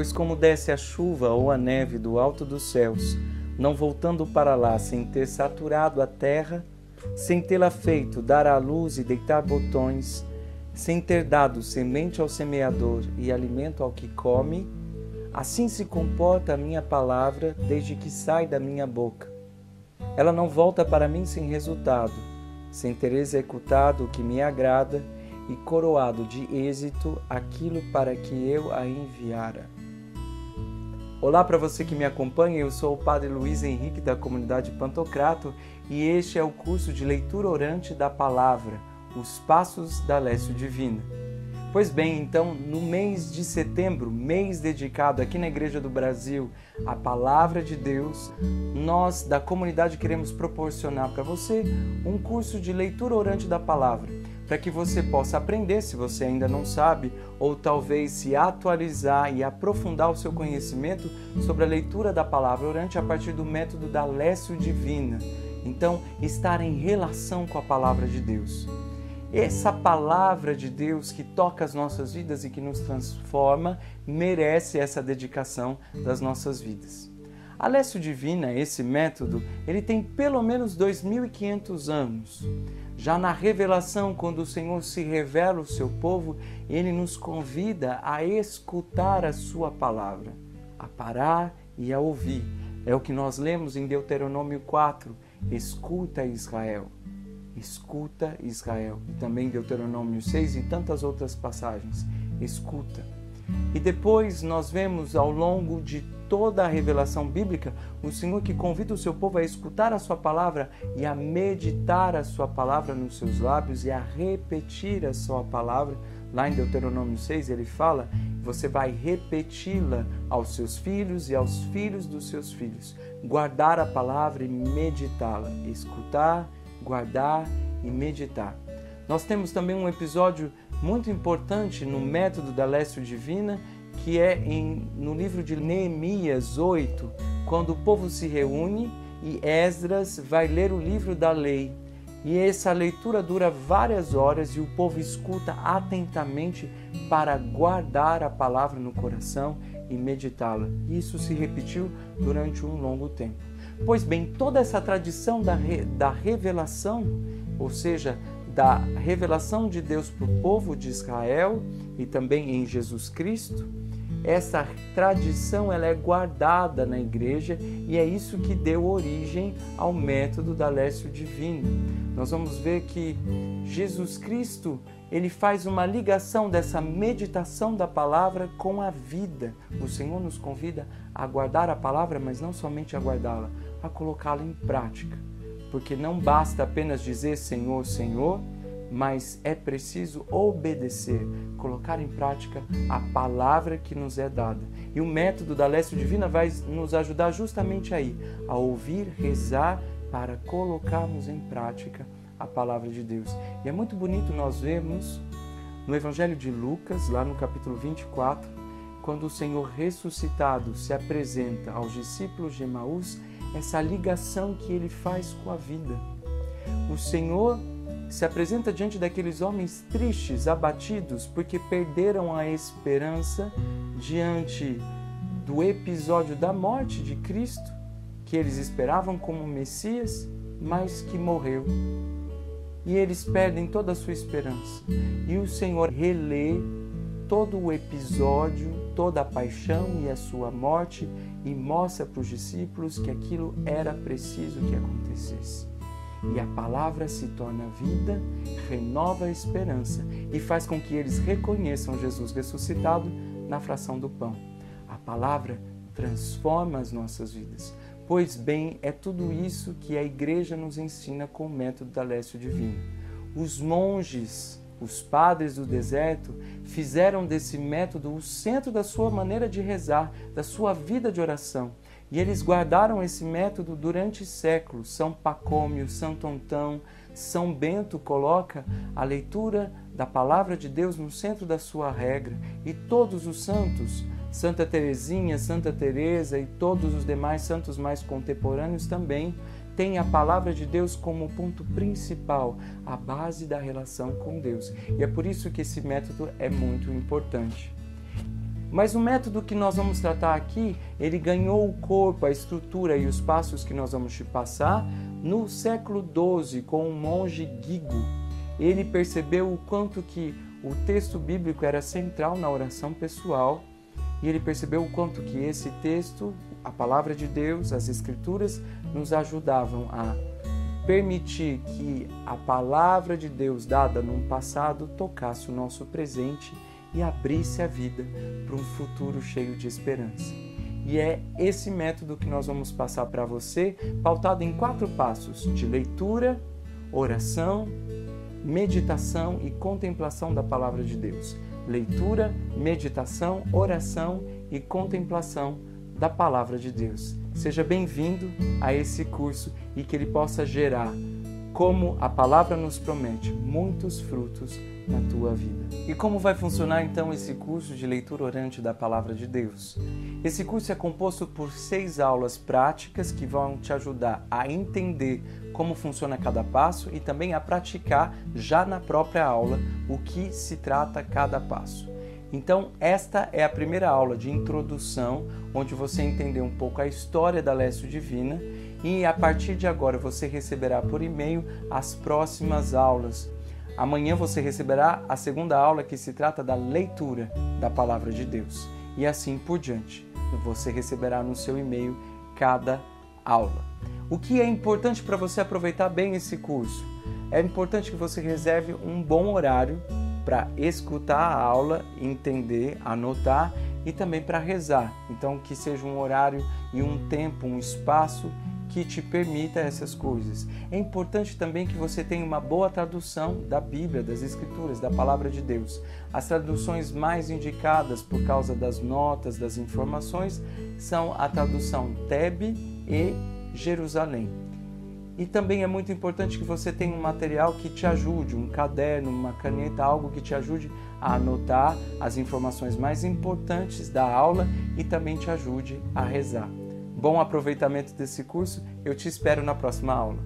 Pois como desce a chuva ou a neve do alto dos céus, não voltando para lá sem ter saturado a terra, sem tê-la feito dar à luz e deitar botões, sem ter dado semente ao semeador e alimento ao que come, assim se comporta a minha palavra desde que sai da minha boca. Ela não volta para mim sem resultado, sem ter executado o que me agrada e coroado de êxito aquilo para que eu a enviara. Olá para você que me acompanha, eu sou o Padre Luiz Henrique da comunidade Pantocrator e este é o curso de leitura orante da palavra, Os Passos da Lécio Divina. Pois bem, então, no mês de setembro, mês dedicado aqui na Igreja do Brasil à Palavra de Deus, nós da comunidade queremos proporcionar para você um curso de leitura orante da palavra, para que você possa aprender, se você ainda não sabe, ou talvez se atualizar e aprofundar o seu conhecimento sobre a leitura da palavra orante a partir do método da Lécio Divina. Então, estar em relação com a palavra de Deus. Essa palavra de Deus que toca as nossas vidas e que nos transforma, merece essa dedicação das nossas vidas. A Lécio Divina, esse método, ele tem pelo menos 2.500 anos. Já na revelação, quando o Senhor se revela ao seu povo, Ele nos convida a escutar a sua palavra, a parar e a ouvir. É o que nós lemos em Deuteronômio 4, escuta Israel. Escuta Israel. E também Deuteronômio 6 e tantas outras passagens. Escuta. E depois nós vemos ao longo de toda a revelação bíblica o Senhor que convida o seu povo a escutar a sua palavra e a meditar a sua palavra nos seus lábios e a repetir a sua palavra. Lá em Deuteronômio 6 ele fala, você vai repeti-la aos seus filhos e aos filhos dos seus filhos. Guardar a palavra e meditá-la. Escutar, guardar e meditar. Nós temos também um episódio muito importante no método da Lécio Divina, que é no livro de Neemias 8, quando o povo se reúne e Esdras vai ler o livro da lei. E essa leitura dura várias horas e o povo escuta atentamente para guardar a palavra no coração e meditá-la. Isso se repetiu durante um longo tempo. Pois bem, toda essa tradição da revelação, ou seja, da revelação de Deus para o povo de Israel e também em Jesus Cristo, essa tradição ela é guardada na igreja e é isso que deu origem ao método da Lécio Divina. Nós vamos ver que Jesus Cristo ele faz uma ligação dessa meditação da palavra com a vida. O Senhor nos convida a guardar a palavra, mas não somente a guardá-la, a colocá-la em prática. Porque não basta apenas dizer Senhor, Senhor, mas é preciso obedecer, colocar em prática a palavra que nos é dada. E o método da Lécio Divina vai nos ajudar justamente aí, a ouvir, rezar, para colocarmos em prática a palavra de Deus. E é muito bonito nós vermos no Evangelho de Lucas, lá no capítulo 24, quando o Senhor ressuscitado se apresenta aos discípulos de Emaús, essa ligação que ele faz com a vida. O Senhor se apresenta diante daqueles homens tristes, abatidos, porque perderam a esperança diante do episódio da morte de Cristo, que eles esperavam como Messias, mas que morreu. E eles perdem toda a sua esperança. E o Senhor relê todo o episódio, toda a paixão e a sua morte e mostra para os discípulos que aquilo era preciso que acontecesse. E a palavra se torna vida, renova a esperança e faz com que eles reconheçam Jesus ressuscitado na fração do pão. A palavra transforma as nossas vidas. Pois bem, é tudo isso que a Igreja nos ensina com o método da Lécio Divina. Os monges, os padres do deserto, fizeram desse método o centro da sua maneira de rezar, da sua vida de oração. E eles guardaram esse método durante séculos. São Pacômio, Santo Antão, São Bento coloca a leitura da palavra de Deus no centro da sua regra. E todos os santos, Santa Teresinha, Santa Teresa e todos os demais santos mais contemporâneos também têm a palavra de Deus como ponto principal, a base da relação com Deus. E é por isso que esse método é muito importante. Mas o método que nós vamos tratar aqui, ele ganhou o corpo, a estrutura e os passos que nós vamos te passar no século XII com o monge Guigo. Ele percebeu o quanto que o texto bíblico era central na oração pessoal e ele percebeu o quanto que esse texto, a palavra de Deus, as escrituras, nos ajudavam a permitir que a palavra de Deus dada num passado tocasse o nosso presente e abrisse a vida para um futuro cheio de esperança. E é esse método que nós vamos passar para você, pautado em 4 passos de leitura, oração, meditação e contemplação da palavra de Deus. Leitura, meditação, oração e contemplação da palavra de Deus. Seja bem-vindo a esse curso e que ele possa gerar, como a palavra nos promete, muitos frutos na tua vida. E como vai funcionar então esse curso de leitura orante da palavra de Deus? Esse curso é composto por 6 aulas práticas que vão te ajudar a entender como funciona cada passo e também a praticar já na própria aula o que se trata cada passo. Então, esta é a primeira aula de introdução, onde você entender um pouco a história da Lécio Divina e a partir de agora você receberá por e-mail as próximas aulas. Amanhã você receberá a segunda aula que se trata da leitura da Palavra de Deus e assim por diante. Você receberá no seu e-mail cada aula. O que é importante para você aproveitar bem esse curso? É importante que você reserve um bom horário para escutar a aula, entender, anotar e também para rezar. Então, que seja um horário e um tempo, um espaço que te permita essas coisas. É importante também que você tenha uma boa tradução da Bíblia, das Escrituras, da Palavra de Deus. As traduções mais indicadas por causa das notas, das informações, são a tradução Tebe e Jerusalém. E também é muito importante que você tenha um material que te ajude, um caderno, uma caneta, algo que te ajude a anotar as informações mais importantes da aula e também te ajude a rezar. Bom aproveitamento desse curso, eu te espero na próxima aula.